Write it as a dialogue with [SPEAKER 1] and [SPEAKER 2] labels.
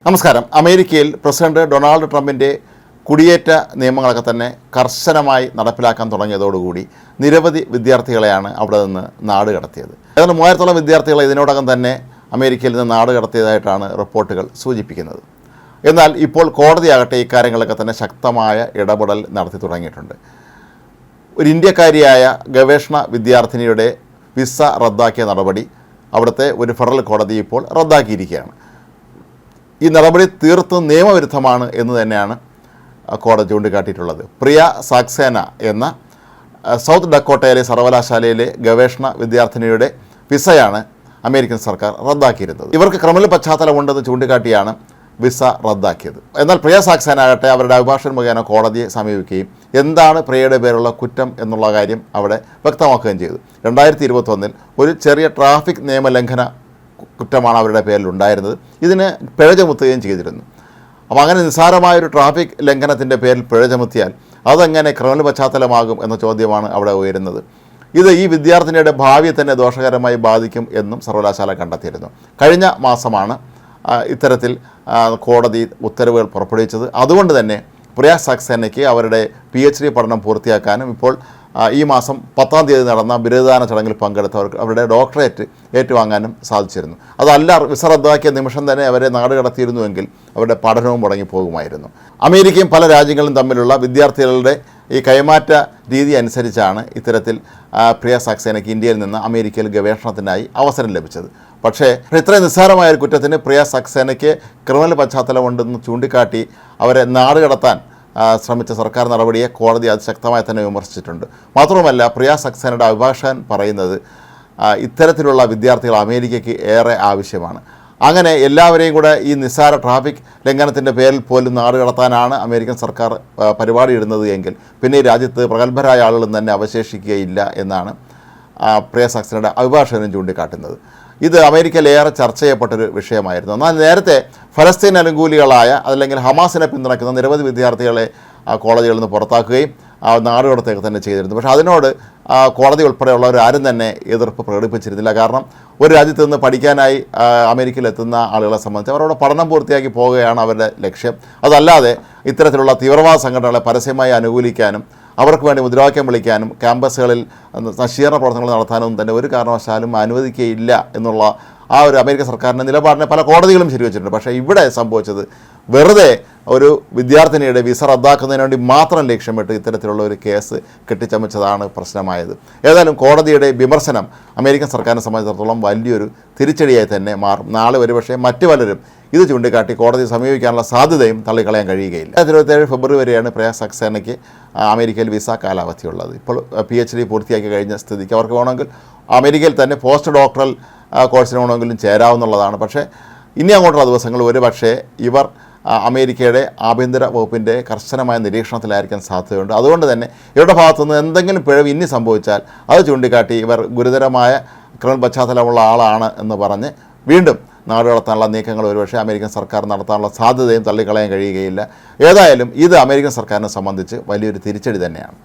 [SPEAKER 1] നമസ്കാരം. അമേരിക്കയിൽ president Donald ട്രംപിൻ്റെ കുടിയേറ്റ നിയമങ്ങളൊക്കെ തന്നെ കർശനമായി നടപ്പിലാക്കാൻ തുടങ്ങിയതോടുകൂടി നിരവധി വിദ്യാർത്ഥികളെയാണ് അവിടെ നിന്ന് നാട് കടത്തിയത്. ഏതാണ്ട് 3000-ഓളം വിദ്യാർത്ഥികളെ ഇതിനോടകം തന്നെ അമേരിക്കയിൽ നിന്ന് നാട് കടത്തിയതായിട്ടാണ് റിപ്പോർട്ടുകൾ സൂചിപ്പിക്കുന്നത്. എന്നാൽ ഇപ്പോൾ കോടതിയാകട്ടെ ഇക്കാര്യങ്ങളൊക്കെ തന്നെ ശക്തമായ ഇടപെടൽ നടത്തി തുടങ്ങിയിട്ടുണ്ട്. ഒരു ഇന്ത്യക്കാരിയായ ഗവേഷണ വിദ്യാർത്ഥിനിയുടെ വിസ റദ്ദാക്കിയ നടപടി അവിടുത്തെ ഒരു ഫെഡറൽ കോടതി ഇപ്പോൾ റദ്ദാക്കിയിരിക്കുകയാണ്. ഈ നടപടി തീർത്തും നിയമവിരുദ്ധമാണ് എന്ന് തന്നെയാണ് കോടതി ചൂണ്ടിക്കാട്ടിയിട്ടുള്ളത്. പ്രിയ സാക്സേന എന്ന സൗത്ത് ഡക്കോട്ടയിലെ സർവകലാശാലയിലെ ഗവേഷണ വിദ്യാർത്ഥിനിയുടെ വിസയാണ് അമേരിക്കൻ സർക്കാർ റദ്ദാക്കിയിരുന്നത്. ഇവർക്ക് ക്രിമിനൽ പശ്ചാത്തലമുണ്ടെന്ന് ചൂണ്ടിക്കാട്ടിയാണ് വിസ റദ്ദാക്കിയത്. എന്നാൽ പ്രിയ സാക്സേന ആകട്ടെ അവരുടെ അഭിഭാഷകൻ മുഖേന കോടതിയെ സമീപിക്കുകയും എന്താണ് പ്രിയയുടെ പേരുള്ള കുറ്റം എന്നുള്ള കാര്യം അവിടെ വ്യക്തമാക്കുകയും ചെയ്തു. 2021 ഒരു ചെറിയ ട്രാഫിക് നിയമലംഘന കുറ്റമാണ് അവരുടെ പേരിൽ ഉണ്ടായിരുന്നത്. ഇതിന് പിഴ ചുമത്തുകയും ചെയ്തിരുന്നു. അപ്പോൾ അങ്ങനെ നിസ്സാരമായൊരു ട്രാഫിക് ലംഘനത്തിൻ്റെ പേരിൽ പിഴ ചുമത്തിയാൽ അതെങ്ങനെ ക്രിമിനൽ പശ്ചാത്തലമാകും എന്ന ചോദ്യമാണ് അവിടെ ഉയരുന്നത്. ഇത് ഈ വിദ്യാർത്ഥിനിയുടെ ഭാവിയെ തന്നെ ദോഷകരമായി ബാധിക്കും എന്നും സർവകലാശാല കണ്ടെത്തിയിരുന്നു. കഴിഞ്ഞ മാസമാണ് ഇത്തരത്തിൽ കോടതി ഉത്തരവുകൾ പുറപ്പെടുവിച്ചത്. അതുകൊണ്ട് തന്നെ പ്രിയ സാക്സേനയ്ക്ക് അവരുടെ PhD പഠനം പൂർത്തിയാക്കാനും ഇപ്പോൾ ഈ മാസം 10-ാം തീയതി നടന്ന ബിരുദദാന ചടങ്ങിൽ പങ്കെടുത്തവർക്ക് അവരുടെ ഡോക്ടറേറ്റ് ഏറ്റുവാങ്ങാനും സാധിച്ചിരുന്നു. അതല്ല വിസ റദ്ദാക്കിയ നിമിഷം തന്നെ അവരെ നാട് കടത്തിയിരുന്നുവെങ്കിൽ അവരുടെ പഠനവും മുടങ്ങിപ്പോകുമായിരുന്നു. അമേരിക്കയും പല രാജ്യങ്ങളും തമ്മിലുള്ള വിദ്യാർത്ഥികളുടെ ഈ കൈമാറ്റ രീതി അനുസരിച്ചാണ് ഇത്തരത്തിൽ പ്രിയ സാക്സേനയ്ക്ക് ഇന്ത്യയിൽ നിന്ന് അമേരിക്കയിൽ ഗവേഷണത്തിനായി അവസരം ലഭിച്ചത്. പക്ഷേ ഇത്രയും നിസ്സാരമായ ഒരു കുറ്റത്തിന് പ്രിയ സാക്സേനയ്ക്ക് ക്രിമിനൽ പശ്ചാത്തലമുണ്ടെന്ന് ചൂണ്ടിക്കാട്ടി അവരെ നാട് കടത്താൻ ശ്രമിച്ച സർക്കാർ നടപടിയെ കോടതി അതിശക്തമായി തന്നെ വിമർശിച്ചിട്ടുണ്ട്. മാത്രവുമല്ല, പ്രിയ സാക്സേനയുടെ അഭിഭാഷകൻ പറയുന്നത് ഇത്തരത്തിലുള്ള വിദ്യാർത്ഥികൾ അമേരിക്കയ്ക്ക് ഏറെ ആവശ്യമാണ്. അങ്ങനെ എല്ലാവരെയും കൂടെ ഈ നിസ്സാര ട്രാഫിക് ലംഘനത്തിൻ്റെ പേരിൽ പോലും നാട് കടത്താനാണ് അമേരിക്കൻ സർക്കാർ പരിപാടി ഇടുന്നത് എങ്കിൽ പിന്നെ ഈ രാജ്യത്ത് പ്രഗത്ഭരായ ആളുകളും തന്നെ അവശേഷിക്കുകയില്ല എന്നാണ് പ്രിയ സാക്സേനയുടെ അഭിഭാഷകനും ചൂണ്ടിക്കാട്ടുന്നത്. ഇത് അമേരിക്കയിൽ ഏറെ ചർച്ച ചെയ്യപ്പെട്ടൊരു വിഷയമായിരുന്നു. എന്നാൽ നേരത്തെ ഫലസ്തീൻ അനുകൂലികളായ അതല്ലെങ്കിൽ ഹമാസിനെ പിന്തുണയ്ക്കുന്ന നിരവധി വിദ്യാർത്ഥികളെ കോളേജുകളിൽ നിന്ന് പുറത്താക്കുകയും നാടുകടത്തുകയൊക്കെ തന്നെ ചെയ്തിരുന്നു. പക്ഷേ അതിനോട് കോടതി ഉൾപ്പെടെയുള്ളവർ ആരും തന്നെ എതിർപ്പ് പ്രകടിപ്പിച്ചിരുന്നില്ല. കാരണം ഒരു രാജ്യത്ത് നിന്ന് പഠിക്കാനായി അമേരിക്കയിലെത്തുന്ന ആളുകളെ സംബന്ധിച്ച് അവരവിടെ പഠനം പൂർത്തിയാക്കി പോവുകയാണ് അവരുടെ ലക്ഷ്യം. അതല്ലാതെ ഇത്തരത്തിലുള്ള തീവ്രവാദ സംഘടനകളെ പരസ്യമായി അനുകൂലിക്കാനും അവർക്ക് വേണ്ടി മുദ്രാവാക്യം വിളിക്കാനും ക്യാമ്പസുകളിൽ നശീകരണ പ്രവർത്തനങ്ങൾ നടത്താനും തന്നെ ഒരു കാരണവശാലും അനുവദിക്കുകയില്ല എന്നുള്ള ഒരു അമേരിക്കൻ സർക്കാരിൻ്റെ നിലപാടിനെ പല കോടതികളും ശരിവച്ചിട്ടുണ്ട്. പക്ഷേ ഇവിടെ സംഭവിച്ചത് വെറുതെ ഒരു വിദ്യാർത്ഥിനിയുടെ വിസ റദ്ദാക്കുന്നതിന് വേണ്ടി മാത്രം ലക്ഷ്യമിട്ട് ഇത്തരത്തിലുള്ള ഒരു കേസ് കെട്ടിച്ചമച്ചതാണ് പ്രശ്നമായത്. ഏതായാലും കോടതിയുടെ വിമർശനം അമേരിക്കൻ സർക്കാരിനെ സംബന്ധിച്ചിടത്തോളം വലിയൊരു തിരിച്ചടിയായി തന്നെ മാറും. നാളെ ഒരുപക്ഷെ മറ്റു പലരും ഇത് ചൂണ്ടിക്കാട്ടി കോടതിയെ സമീപിക്കാനുള്ള സാധ്യതയും തള്ളിക്കളയാൻ കഴിയുകയില്ല. 27 ഫെബ്രുവരി വരെയാണ് പ്രിയ സാക്സേനയ്ക്ക് അമേരിക്കയിൽ വിസ കാലാവധിയുള്ളത്. ഇപ്പോൾ PhD പൂർത്തിയാക്കി കഴിഞ്ഞ സ്ഥിതിക്ക് അവർക്ക് വേണമെങ്കിൽ അമേരിക്കയിൽ തന്നെ പോസ്റ്റ് ഡോക്ടറൽ കോഴ്സിന് വേണമെങ്കിലും ചേരാവുന്നതാണ്. പക്ഷേ ഇനി അങ്ങോട്ടുള്ള ദിവസങ്ങൾ ഒരു പക്ഷേ ഇവർ അമേരിക്കയുടെ ആഭ്യന്തര വകുപ്പിൻ്റെ കർശനമായ നിരീക്ഷണത്തിലായിരിക്കാൻ സാധ്യതയുണ്ട്. അതുകൊണ്ട് തന്നെ ഇവരുടെ ഭാഗത്തുനിന്ന് എന്തെങ്കിലും പിഴവ് ഇനി സംഭവിച്ചാൽ അത് ചൂണ്ടിക്കാട്ടി ഇവർ ഗുരുതരമായ ക്രിമിനൽ പശ്ചാത്തലമുള്ള ആളാണ് എന്ന് പറഞ്ഞ് വീണ്ടും നാട് കടത്താനുള്ള നീക്കങ്ങൾ ഒരുപക്ഷെ അമേരിക്കൻ സർക്കാർ നടത്താനുള്ള സാധ്യതയും തള്ളിക്കളയാൻ കഴിയുകയില്ല. ഏതായാലും ഇത് അമേരിക്കൻ സർക്കാരിനെ സംബന്ധിച്ച് വലിയൊരു തിരിച്ചടി തന്നെയാണ്.